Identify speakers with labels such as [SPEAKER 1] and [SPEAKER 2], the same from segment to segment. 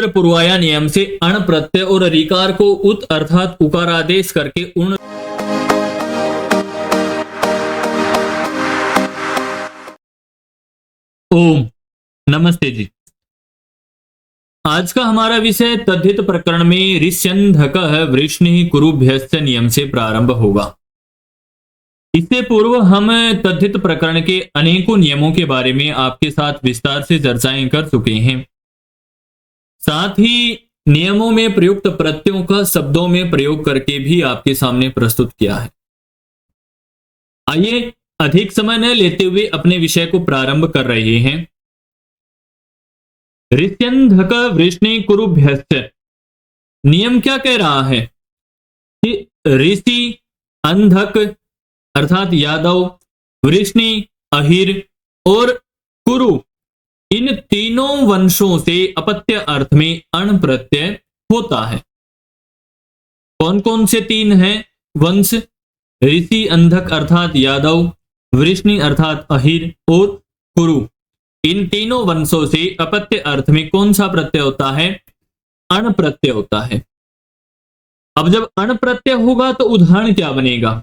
[SPEAKER 1] सूत्र पूर्वाया नियम से अण प्रत्यय और ऋकार को उत अर्थात उकारादेश करके उण ओम नमस्ते जी। आज का हमारा विषय तद्धित प्रकरण में ऋष्यन्धकः वृष्णिः कुरुभ्यश्च नियम से प्रारंभ होगा। इससे पूर्व हम तद्धित प्रकरण के अनेकों नियमों के बारे में आपके साथ विस्तार से चर्चाएं कर चुके हैं। साथ ही नियमों में प्रयुक्त प्रत्ययों का शब्दों में प्रयोग करके भी आपके सामने प्रस्तुत किया है। आइए अधिक समय न लेते हुए अपने विषय को प्रारंभ कर रहे हैं। ऋष्यन्धक वृष्णि कुरुभ्यश्च नियम क्या कह रहा है कि ऋषि, अंधक अर्थात यादव, वृष्णि, अहिर और कुरु इन तीनों वंशों से अपत्य अर्थ में अण प्रत्यय होता है। कौन कौन से तीन हैं वंश? ऋषि, अंधक अर्थात यादव, वृष्णि अर्थात अहिर और कुरु। इन तीनों वंशों से अपत्य अर्थ में कौन सा प्रत्यय होता है? अण प्रत्यय होता है। अब जब अण प्रत्यय होगा तो उदाहरण क्या बनेगा?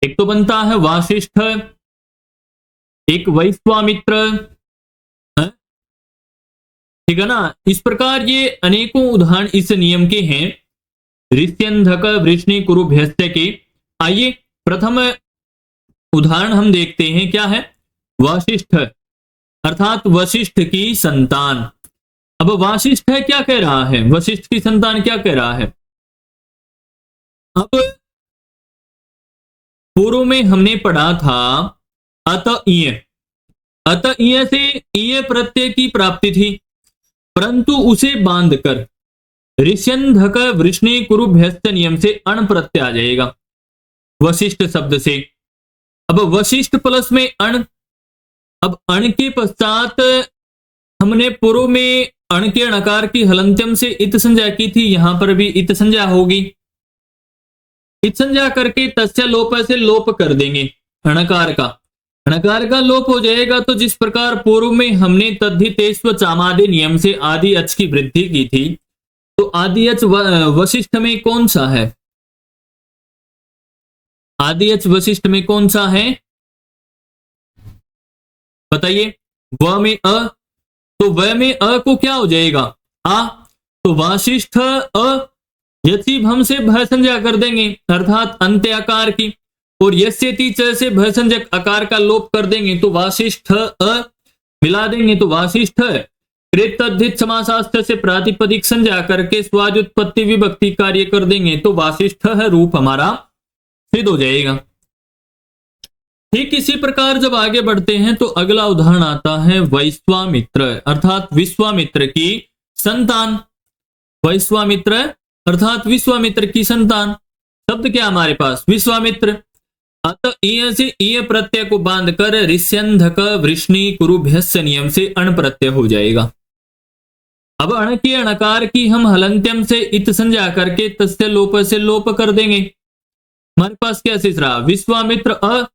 [SPEAKER 1] एक तो बनता है वासिष्ठ, एक वैश्वामित्र, ठीक है ना। इस प्रकार ये अनेकों उदाहरण इस नियम के हैं ऋष्यन्धक वृष्णि कुरुभ्यश्च के। आइए प्रथम उदाहरण हम देखते हैं। क्या है? वासिष्ठ अर्थात वशिष्ठ की संतान। अब वासिष्ठ है क्या कह रहा है? वशिष्ठ की संतान क्या कह रहा है? अब पूर्व में हमने पढ़ा था अतईय। अतईय से ईय प्रत्यय की प्राप्ति थी, परंतु उसे बांधकर ऋष्यन्धक वृष्णि कुरुभ्यश्च नियम से अण प्रत्यय आ जाएगा वशिष्ठ शब्द से। अब वशिष्ठ प्लस में अण। अब अण के पश्चात हमने पूर्व में अण के णकार की हलंत्यम से इत संज्ञा की थी, यहां पर भी इत संज्ञा होगी। इत संज्ञा करके तस्य लोप से लोप कर देंगे णकार का। णकार का लोप हो जाएगा। तो जिस प्रकार पूर्व में हमने तद्धितेष्व चामादि नियम से आदि अच की वृद्धि की थी, तो आदि अच वशिष्ठ में कौन सा है? आदि अच वशिष्ठ में कौन सा है बताइए? व में अ, तो व में अ को क्या हो जाएगा? आ। तो वासिष्ठ अ यति हम से भ संज्ञा कर देंगे अर्थात अंत्य आकार की, और यस्यति च से भ संज्ञक आकार का लोप कर देंगे तो वासिष्ठ अ मिला देंगे तो वासिष्ठ। कृतद्धित समासास्थ से प्रातिपदिक संज्ञा करके स्वादुत्पत्ति विभक्ति कार्य कर देंगे तो वासिष्ठ रूप हमारा सिद्ध हो जाएगा। ठीक इसी प्रकार जब आगे बढ़ते हैं तो अगला उदाहरण आता है वैश्वामित्र अर्थात विश्वामित्र की संतान। वैश्वामित्र अर्थात विश्वामित्र की संतान। शब्द क्या हमारे पास? विश्वामित्र। अतः ईय से ईय प्रत्यय को बांधकर ऋष्यन्धक वृष्णि कुरुभ्यश्च नियम से अण प्रत्यय हो जाएगा। अब अण के अणकार की हम हलंत्यम से इत संज्ञा करके तस्य लोप से लोप कर देंगे। हमारे पास क्या शेष रहा? विश्वामित्र अ।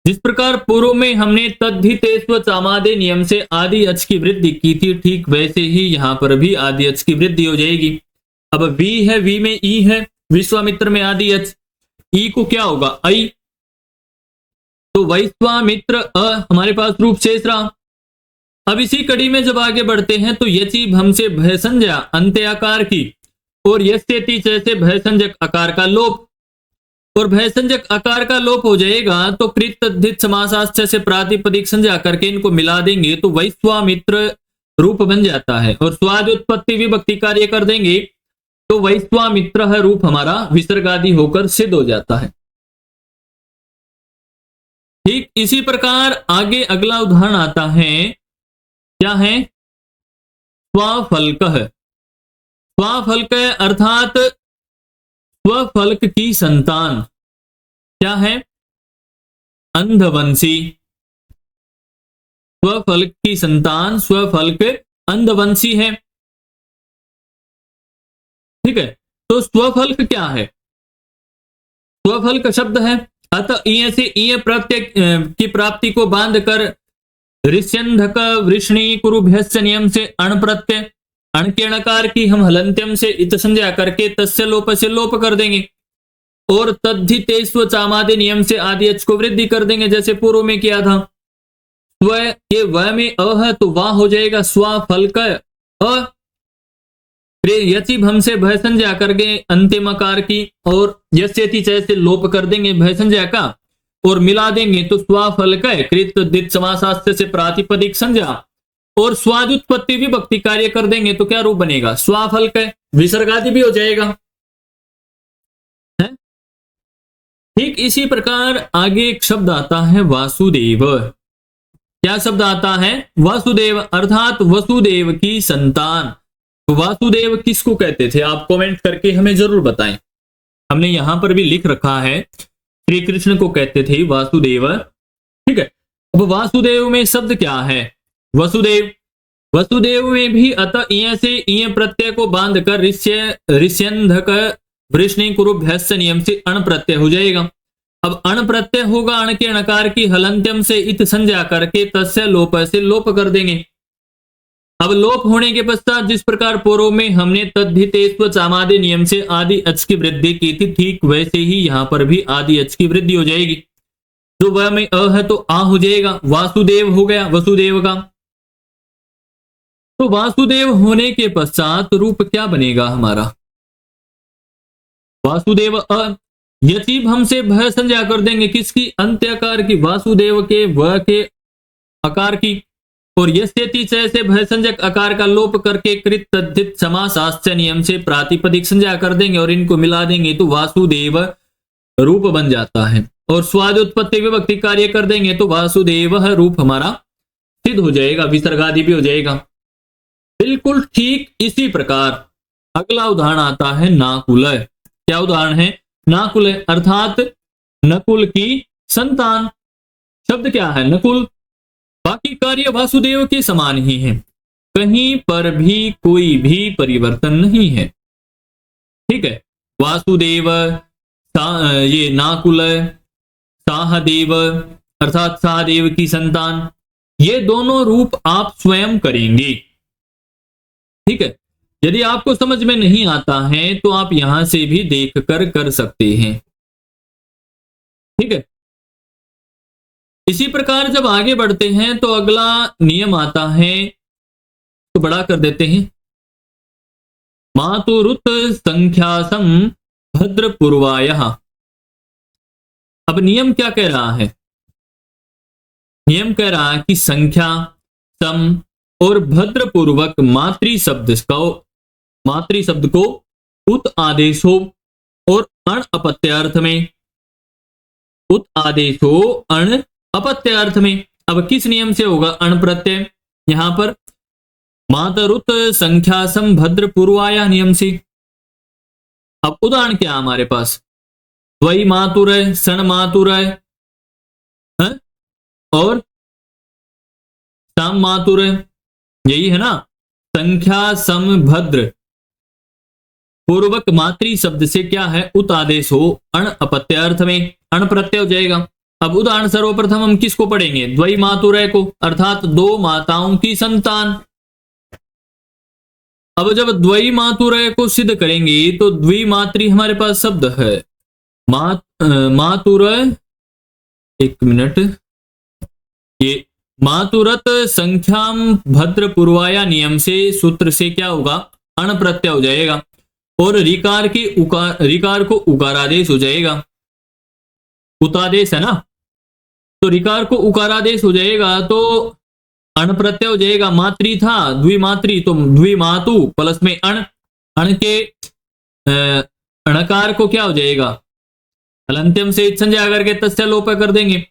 [SPEAKER 1] जिस प्रकार पूर्व में हमने तद्धितेष्व चामादि नियम से आदि अच की वृद्धि की थी, ठीक वैसे ही यहां पर भी आदि अच की वृद्धि हो जाएगी। अब वी है, वी में ई है, विश्वामित्र में आदि अच, ई को क्या होगा? आई। तो वैश्वामित्र अ हमारे पास रूप शेष रहा। अब इसी कड़ी में जब आगे बढ़ते हैं तो यचि भम से भय संज्ञा अंत्य आकार की और यस्यति च से भय संज्ञक आकार का लोप, और भय संज्ञक आकार का लोप हो जाएगा तो कृत तद्धित समासास्थ से प्रातिपदिक संज्ञा करके इनको मिला देंगे तो वैश्वामित्र रूप बन जाता है, और स्वाद उत्पत्ति विभक्ति कार्य कर देंगे तो वैश्वामित्र रूप हमारा विसर्गादि होकर सिद्ध हो जाता है। ठीक इसी प्रकार आगे अगला उदाहरण आता है। क्या है? स्वफल्क। स्वफल्क अर्थात स्वफल्क की संतान। क्या है? अंधवंशी। स्वफल्क की संतान स्वफल्क अंधवंशी है। ठीक है। तो स्वफल्क क्या है? स्वफल्क शब्द है। अतः ईय से ईय प्रत्यय की प्राप्ति को बांधकर ऋष्यन्धक वृष्णि कुरुभ्यश्च नियम से अण प्रत्यय अण के णकार की हम हलंत्यम से इत संज्ञा करके तस्य लोप से लोप कर देंगे और तद्धितेस्व चामादि नियम से आदि अच को वृद्धि कर देंगे, जैसे पूर्व में किया था। स्व के व में अ है तो वाह हो जाएगा स्वा फल का अ, फिर यचि भम से भय संज्ञा करके अंतिम आकार की और यस्यति चय से लोप कर देंगे भय संज्ञा का और मिला देंगे तो स्वा फल का कृत दित समासास्त्र से प्रातिपदिक संज्ञा और स्वाद उत्पत्ति विभक्ति कार्य कर देंगे तो क्या रूप बनेगा स्वा फल का, विसर्ग आदि भी हो जाएगा है? ठीक इसी प्रकार आगे एक शब्द आता है वासुदेव। क्या शब्द आता है वासुदेव, अर्थात वसुदेव की संतान। तो वासुदेव किसको कहते थे आप कमेंट करके हमें जरूर बताएं। हमने यहां पर भी लिख रखा है श्री कृष्ण को कहते थे वासुदेव। ठीक है, अब वासुदेव में शब्द क्या है वसुदेव। वसुदेव में भी अतः इय से इय प्रत्यय को बांधकर ऋष्यंधक वृष्णि कुरुभ्यस्य नियम से अण प्रत्यय हो जाएगा। अब अण प्रत्यय होगा अण के णकार की हलंत्यम से इत संज्ञा करके तस्य लोप से लोप कर देंगे। अब लोप होने के पश्चात जिस प्रकार पूर्व में हमने तद्धितेस्व चामादि नियम से आदि अच की वृद्धि की थी, ठीक वैसे ही यहां पर भी आदि अच की वृद्धि हो जाएगी। जो वह में अ है तो आ हो जाएगा, वासुदेव हो गया वसुदेव का। तो वासुदेव होने के पश्चात रूप क्या बनेगा हमारा वासुदेव अ, यचीब हमसे भय संज्ञा कर देंगे किसकी अंत्याकार की, वासुदेव के व के आकार की और यस्यति चय से भय संज्ञक आकार का लोप करके कृत तद्धित समासास्त्र नियम से प्रातिपदिक संज्ञा कर देंगे और इनको मिला देंगे तो वासुदेव रूप बन जाता है और स्वाद उत्पत्ति विभक्ति कार्य कर देंगे तो वासुदेव रूप हमारा सिद्ध हो जाएगा, विसर्गादि भी हो जाएगा। बिल्कुल ठीक इसी प्रकार अगला उदाहरण आता है नाकुल। क्या उदाहरण है नाकुल, अर्थात नकुल की संतान। शब्द क्या है नकुल, बाकी कार्य वासुदेव के समान ही है, कहीं पर भी कोई भी परिवर्तन नहीं है। ठीक है, वासुदेव ये नाकुल साहदेव अर्थात साहदेव की संतान, ये दोनों रूप आप स्वयं करेंगे। ठीक है, यदि आपको समझ में नहीं आता है तो आप यहां से भी देखकर कर सकते हैं। ठीक है, इसी प्रकार जब आगे बढ़ते हैं तो अगला नियम आता है, तो बड़ा कर देते हैं, मातुरुत संख्यासम भद्र पूर्वायः। अब नियम क्या कह रहा है, नियम कह रहा है कि संख्या सम और भद्र पूर्वक मातृ शब्द को उत आदेश हो और अण अपत्यार्थ में, उत आदेश हो अण अपत्यार्थ में। अब किस नियम से होगा अण प्रत्यय, यहां पर मातरुत संख्या सम भद्र पूर्वाया नियम से। अब उदाहरण क्या हमारे पास, द्वै मातुर सण मातुर और साम मातुर, यही है ना। संख्या सम भद्र पूर्वक मातृ शब्द से क्या है उत आदेश हो अण अपत्यार्थ में, अण प्रत्यय हो जाएगा। अब उदाहरण सर्वप्रथम हम किसको पढ़ेंगे, द्वै मातुरय को, अर्थात दो माताओं की संतान। अब जब द्वै मातुरय को सिद्ध करेंगे तो द्विमातृ हमारे पास शब्द है मातुरय, एक मिनट, ये मातुरत संख्याम भद्र पूर्वाया नियम से सूत्र से क्या होगा अण प्रत्यय हो जाएगा और रिकार को उकारादेश हो जाएगा, उतादेश है ना, तो रिकार को उकारादेश हो जाएगा तो अण प्रत्यय हो जाएगा। मातृ था द्विमातृ तो द्विमातु प्लस में अण, अण के अणकार को क्या हो जाएगा हलंत्यम से संज्ञा करके तस्य लोप कर देंगे।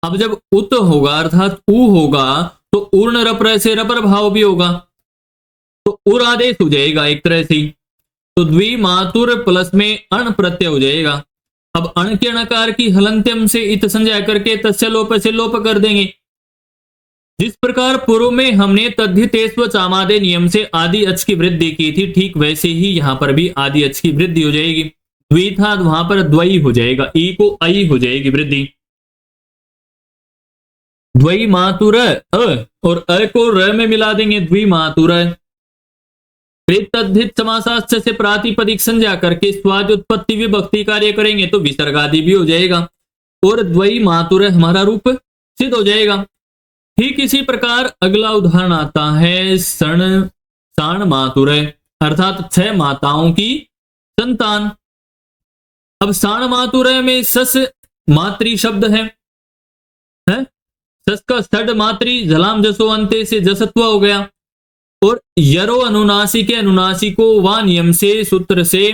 [SPEAKER 1] अब जब उत होगा अर्थात उ होगा तो उर्ण रपर से रपर भाव भी होगा तो उर आदेश हो जाएगा एक तरह से, तो द्विमातुर प्लस में अण प्रत्यय हो जाएगा। अब अण के अणकार की हलंत्यम से इत संज्ञा करके तस्य लोप से लोप कर देंगे। जिस प्रकार पूर्व में हमने तद्धितेस्व चामादे नियम से आदि अच की वृद्धि की थी, ठीक वैसे ही यहां पर भी आदि अच की वृद्धि हो जाएगी। द्वि था वहां पर द्वई हो जाएगा, ई को आई हो जाएगी वृद्धि। द्वै मातुर अ और अ को र में मिला देंगे द्वि मातुर। कृतधित समासास्य से प्रातिपदिक संज्ञा करके स्वादुत्पत्ति विभक्ति कार्य करेंगे तो विसर्ग आदि भी हो जाएगा और द्वयी मातुर हमारा रूप सिद्ध हो जाएगा। ठीक इसी प्रकार अगला उदाहरण आता है साण मातुर अर्थात 6 माताओं की संतान। अब साण मातुर में सस मातृ शब्द है? सस का षड मातृ झलाम जसो अंते से जसत्व हो गया और यरो अनुनासी के अनुनासी को वा नियम से सूत्र से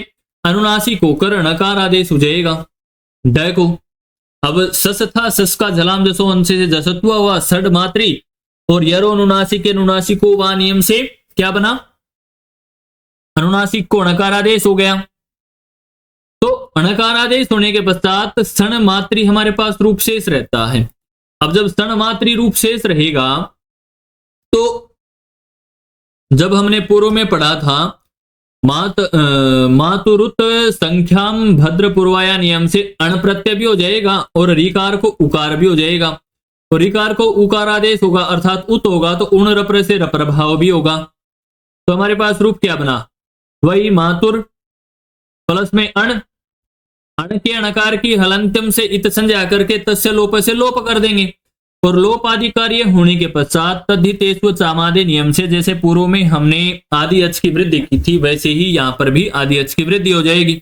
[SPEAKER 1] अनुनासी को कर णकार आदेश हो जाएगा। देखो अब सस था, सस का झलाम जसो अंत से जसत्व हुआ षड मातृ और यरो अनुनासी के अनुनासी को वा नियम से क्या बना? अनुनासिक को णकार आदेश हो गया। तो णकार आदेश होने के पश्चात सण मातृ हमारे पास रूप शेष रहता है। अब जब सण मातृ रूप शेष रहेगा तो जब हमने पूर्व में पढ़ा था मातुरुत संख्याम भद्र पूर्वाया नियम से अण प्रत्यय भी हो जाएगा और रिकार को उकार भी हो जाएगा और रिकार को उकार आदेश होगा अर्थात उत होगा तो उण रप्र से रपर भाव भी होगा। तो हमारे पास रूप क्या बना? वही मातुर प्लस में अण के अणकार की हलंत्यम से इत संज्ञा करके तस्य लोप से लोप कर देंगे और लोप आदि कार्य होने के पश्चात तद्धितेष्व चामादे नियम से जैसे पूर्व में हमने आदि अच की वृद्धि की थी वैसे ही यहां पर भी आदि अच की वृद्धि हो जाएगी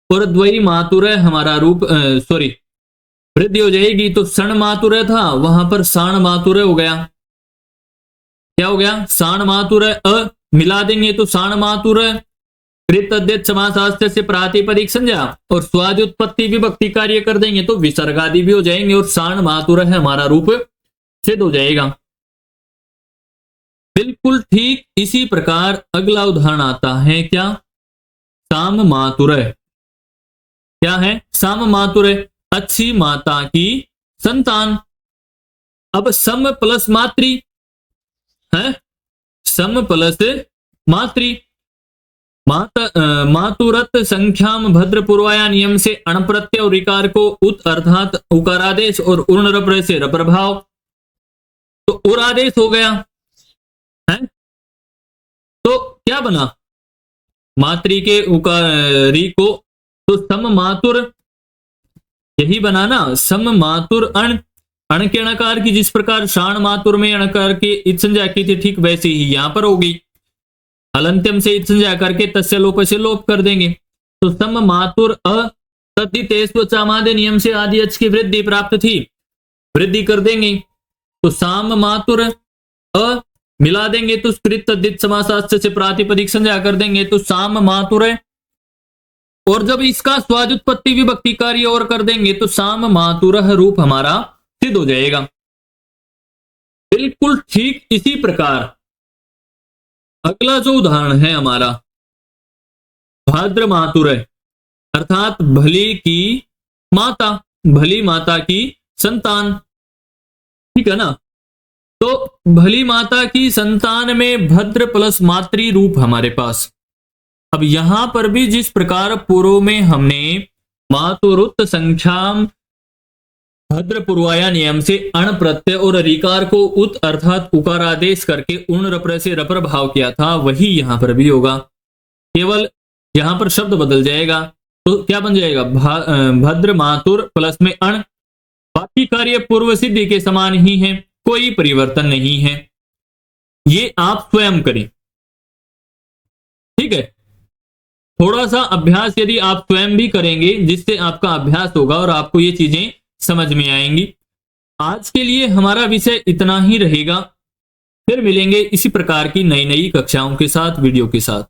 [SPEAKER 1] और द्वयी मातुर हमारा रूप वृद्धि हो जाएगी। तो सण मातुर था वहां पर साण मातुर हो गया। क्या हो गया? साण मातुर अ मिला देंगे तो साण मातुर कृतद्धित समासास्त्र से प्रातिपदिक संज्ञा और स्वादुत्पत्ति विभक्ति कार्य कर देंगे तो विसर्ग आदि भी हो जाएंगे और साण मातुर है हमारा रूप सिद्ध हो जाएगा। बिल्कुल ठीक इसी प्रकार अगला उदाहरण आता है क्या? साम मातुर। क्या है? साम मातुर अच्छी माता की संतान। अब सम प्लस मातृ है, सम प्लस मातृ मातुरत संख्याम भद्र पूर्वाया नियम से अण प्रत्यय और रिकार को उत अर्थात उकारादेश और उर्ण रप्र से रपर भाव तो उरादेश हो गया है। तो क्या बना? मातृ के उकारी को तो सम मातुर यही बना ना, सम मातुर अण अण के अणकार की जिस प्रकार शाण मातुर में अणकार के इत संज्ञा की थी ठीक वैसे ही यहां पर होगी। हलंत्यम से इत संज्ञा करके तस्य लोप से लोप कर देंगे तो सम मातुर अ तद्धितेष्व चामादे नियम से आदि अच की वृद्धि प्राप्त थी, वृद्धि कर देंगे तो साम मातुर अ मिला देंगे तो कृत तद्धित समासास्त्र से प्रातिपदिक संज्ञा कर देंगे तो साम मातुर और जब इसका स्वादुत्पत्ति विभक्ति कार्य और कर देंगे तो साम मातुर रूप हमारा सिद्ध हो जाएगा। बिल्कुल ठीक इसी प्रकार अगला जो उदाहरण है हमारा भाद्र मातुर अर्थात भली की माता, भली माता की संतान। ठीक है ना? तो भली माता की संतान में भद्र प्लस मातृ रूप हमारे पास। अब यहां पर भी जिस प्रकार पूर्व में हमने मातुरुत संख्याम भद्र पूर्वाया नियम से अण प्रत्यय और रिकार को उत अर्थात उकार आदेश करके उर्ण रप्र से रपर भाव किया था वही यहां पर भी होगा, केवल यहां पर शब्द बदल जाएगा। तो क्या बन जाएगा? भद्र मातुर प्लस में अण। बाकी कार्य पूर्व सिद्धि के समान ही है, कोई परिवर्तन नहीं है। ये आप स्वयं करें। ठीक है? थोड़ा सा अभ्यास यदि आप स्वयं भी करेंगे जिससे आपका अभ्यास होगा और आपको ये चीजें समझ में आएंगी। आज के लिए हमारा विषय इतना ही रहेगा, फिर मिलेंगे इसी प्रकार की नई नई कक्षाओं के साथ, वीडियो के साथ।